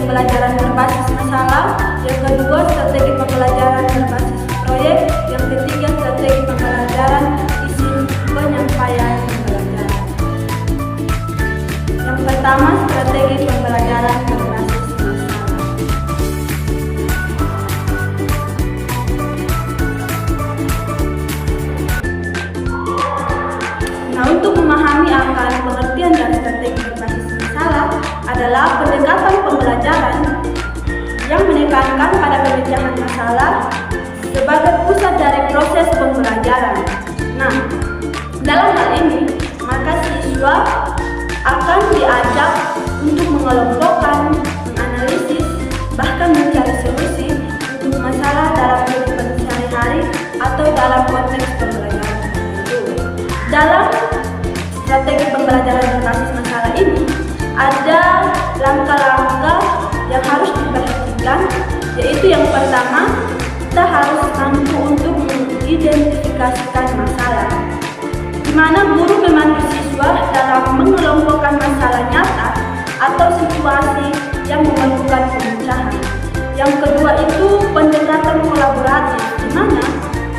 pembelajaran berbasis masalah, yang kedua strategi pembelajaran berbasis proyek, yang ketiga strategi pembelajaran isi penyampaian pembelajaran. Yang pertama, strategi pembelajaran berbasis masalah. Nah, untuk memahami akan pengertian dan strategi berbasis masalah adalah pendekatan pembelajaran yang menekankan pada pemecahan masalah sebagai pusat dari proses pembelajaran. Nah, dalam hal ini, maka siswa akan diajak untuk mengelompokkan, menganalisis, bahkan mencari solusi untuk masalah dalam kehidupan sehari-hari atau dalam konteks pembelajaran tertentu. Dalam strategi pembelajaran berbasis masalah ini, ada langkah-langkah yang harus diperhatikan, yaitu yang pertama, kita harus mampu untuk mengidentifikasikan masalah, di mana guru memandu siswa dalam mengelompokkan masalah nyata atau situasi yang memerlukan pemecahan. Yang kedua itu pendekatan kolaboratif, di mana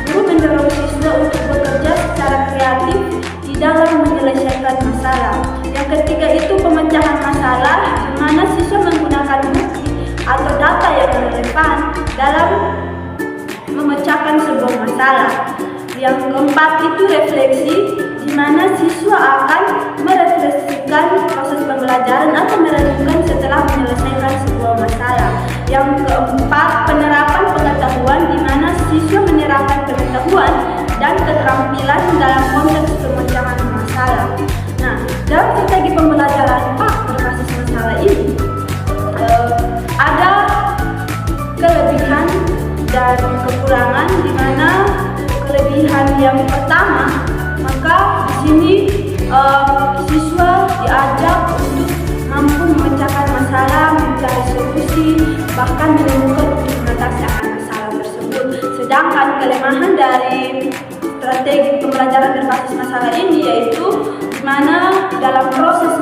guru mendorong siswa untuk bekerja secara kreatif di dalam menyelesaikan masalah. Yang ketiga itu pemecahan masalah, di mana siswa menggunakan bukti atau data yang relevan dalam memecahkan sebuah masalah. Yang keempat itu refleksi, di mana siswa akan merefleksikan proses pembelajaran atau merenungkan setelah menyelesaikan sebuah masalah. Yang keempat, penerapan pengetahuan, di mana siswa menerapkan pengetahuan dan keterampilan dalam konteks pemecahan masalah. Nah, dalam strategi pembelajaran berbasis masalah ini ada kelebihan dan kekurangan, di mana kelebihan yang pertama, maka di sini siswa diajak untuk mampu memecahkan masalah, mencari solusi, bahkan menemukan untuk mengatasi akan masalah tersebut. Sedangkan kelemahan dari strategi pembelajaran berbasis masalah ini yaitu di mana dalam proses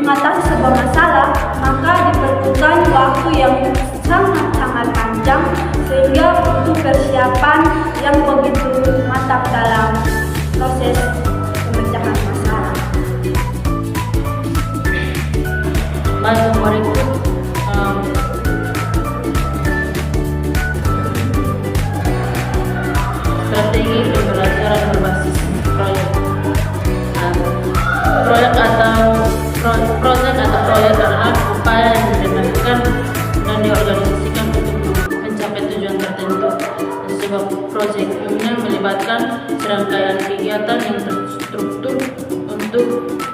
mengatasi sebuah masalah, maka diperlukan waktu yang sangat-sangat panjang, sehingga butuh persiapan yang begitu matang dalam proses pemecahan masalah. Baik, berikut strategi pembelajaran berbasis proyek. Proyek atau proyek adalah upaya yang dilakukan dan diorganisasikan untuk mencapai tujuan tertentu. Sebuah proyek umumnya melibatkan serangkaian kegiatan yang terstruktur untuk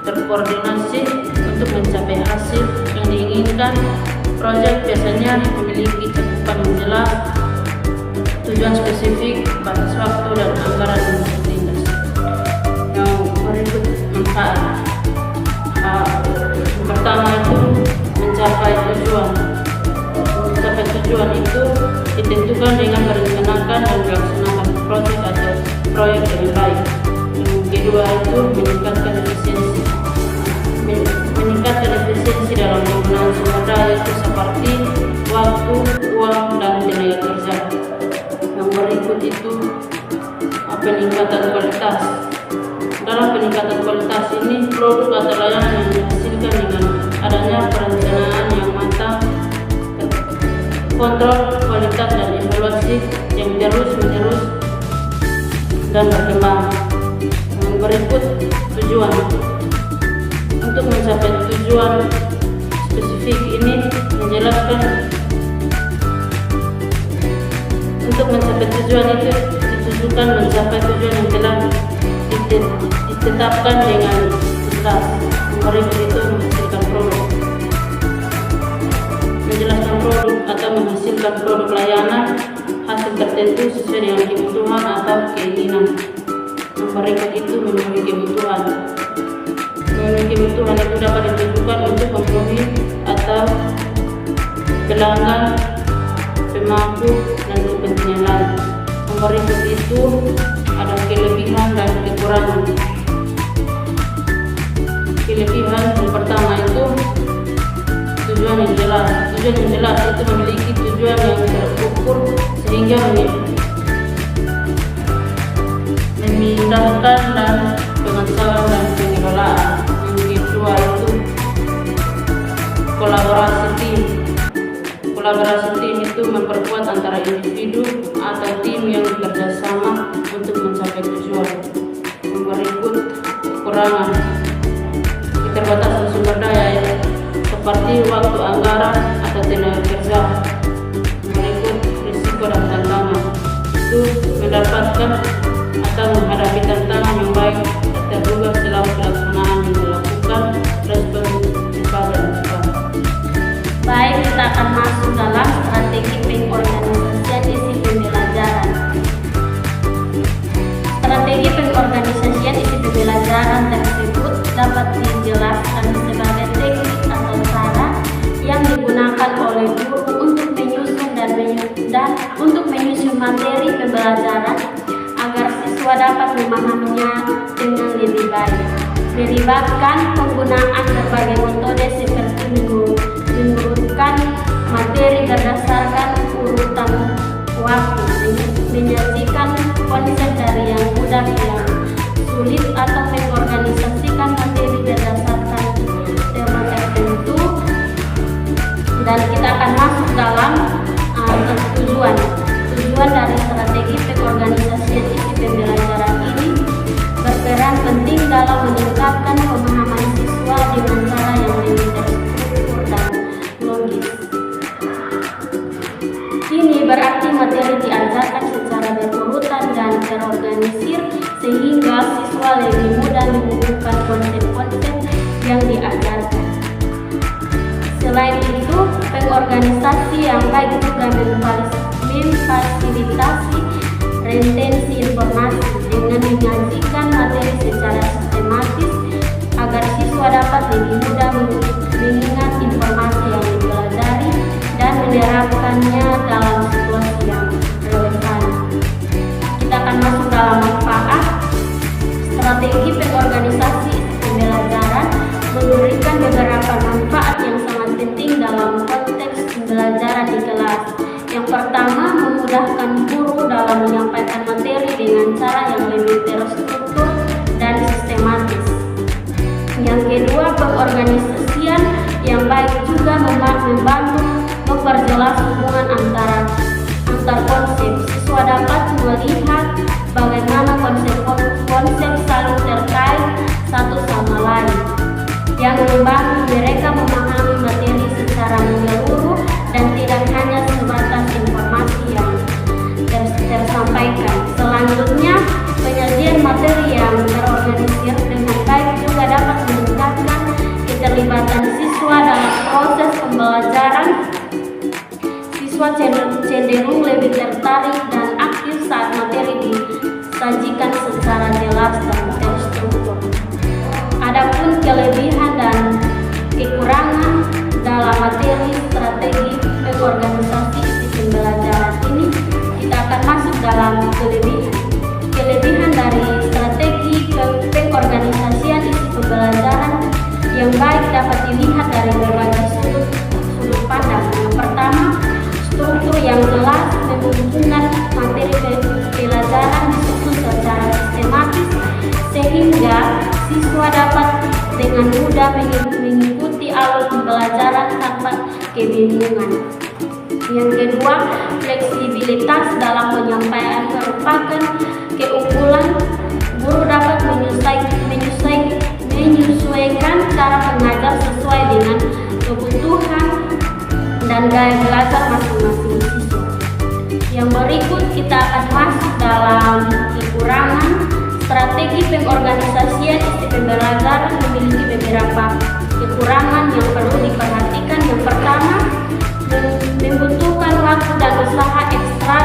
terkoordinasi untuk mencapai hasil yang diinginkan. Proyek biasanya memiliki cakupan jelas, tujuan spesifik, batas waktu, dan anggaran untuk ditindas. Yang berikut manfaat. Pertama itu mencapai tujuan. Mencapai tujuan itu ditentukan dengan merencanakan dan melaksanakan proyek atau proyek dengan baik. Yang kedua itu meningkatkan efisiensi. Meningkatkan efisiensi dalam penggunaan sumber daya itu seperti waktu, uang, dan tenaga kerja. Yang berikut itu peningkatan kualitas. Dalam peningkatan kualitas ini, produk atau layanan yang dihasilkan dengan adanya perencanaan yang matang, kontrol kualitas dan evaluasi yang terus-menerus dan berkembang. Yang berikut tujuan. Untuk mencapai tujuan spesifik ini menjelaskan untuk mencapai tujuan itu ditujukan mencapai tujuan yang telah ditetapkan dengan jelas. Berikut itu menghasilkan produk. Menjelaskan produk atau menghasilkan produk layanan hasil tertentu sesuai dengan kebutuhan atau keinginan. Berikut itu memenuhi kebutuhan. Memenuhi kebutuhan itu dapat ditentukan untuk memenuhi atau pelanggan, pemangku, dan kepentingan lain. Berikut itu ada kelebihan dan kekurangan. Kelebihan yang pertama itu tujuan yang jelas. Tujuan tujuan yang jelas, itu memiliki tujuan yang terukur sehingga memindahkan dan pengesahan dan pengelolaan. Yang kedua itu kolaborasi tim. Kolaborasi tim itu memperkuat antara individu atau tim yang bekerjasama untuk mencapai tujuan. Berikut kekurangan keterbatasan sumber daya seperti waktu, anggaran, atau tenaga kerja. Berikut risiko dan tantangan itu mendapatkan atau menghadapi tantangan yang baik terduga selama pelaksanaan yang dilakukan respon cepat dan cepat. Baik, kita akan masuk dalam strategi pengorganisasian isi pembelajaran. Strategi pengorganisasian isi pembelajaran tersebut dapat dijelaskan sebagai teknik atau cara yang digunakan oleh guru untuk menyusun dan untuk menyusun materi pembelajaran agar siswa dapat memahaminya dengan lebih baik. Melibatkan penggunaan berbagai metode seperti mengurutkan materi berdasarkan urutan waktu, menyajikan konsep dari yang mudah ke yang sulit, atau mengorganisasikan materi berdasarkan tema tertentu. Dan kita akan masuk dalam tujuan dari strategi pengorganisasian isi pembelajaran ini berperan penting dalam meningkatkan pemahaman siswa dengan cara yang lebih terstruktur dan logis. Ini berarti materi diajarkan secara berurutan dan terorganisir sehingga siswa lebih mudah menemukan konsep-konsep yang diajarkan. Selain itu, pengorganisasi yang baik juga memfasilitasi retensi informasi dengan menyajikan materi secara sistematis agar siswa dapat lebih mudah mengingat informasi yang dipelajari dan menerapkannya dalam situasi yang relevan. Kita akan masuk dalam manfaat. Strategi pengorganisasi pembelajaran memberikan beberapa manfaat yang sangat penting dalam konteks pembelajaran di kelas. Yang pertama, memudahkan guru dalam menyampaikan materi dengan cara yang lebih terstruktur dan sistematis. Yang kedua, pengorganisasian yang baik juga membantu memperjelas hubungan antar konsep. Siswa dapat melihat bagaimana konsep saling terkait satu sama lain, yang membantu mereka memahami materi secara menyeluruh dan tidak hanya sebatas informasi yang tersampaikan. Selanjutnya, penyajian materi yang terorganisir dengan baik juga dapat meningkatkan keterlibatan siswa dalam proses pembelajaran. Siswa cenderung lebih tertarik dan aktif saat materi disajikan secara jelas dan terstruktur. Adapun kelebihan dan kekurangan dalam materi strategi pengorganisasi isi pembelajaran ini, kita akan masuk dalam kelebihan. Kelebihan dari strategi pengorganisasian isi pembelajaran yang baik dapat dilihat dari berbagai sudut pandang. Yang pertama, struktur yang jelas memungkinkan materi pelajaran disusun secara sistematis sehingga siswa dapat dengan mudah mengikuti alur pembelajaran tanpa kebingungan. Yang kedua, fleksibilitas dalam penyampaian merupakan keunggulan. Guru dapat menyesuaikan cara mengajar sesuai dengan kebutuhan dan gaya belajar masing-masing siswa. Yang berikut kita akan masuk dalam kekurangan. Strategi pengorganisasian isi pembelajaran memiliki beberapa kekurangan yang perlu diperhatikan. Yang pertama, membutuhkan waktu dan usaha ekstra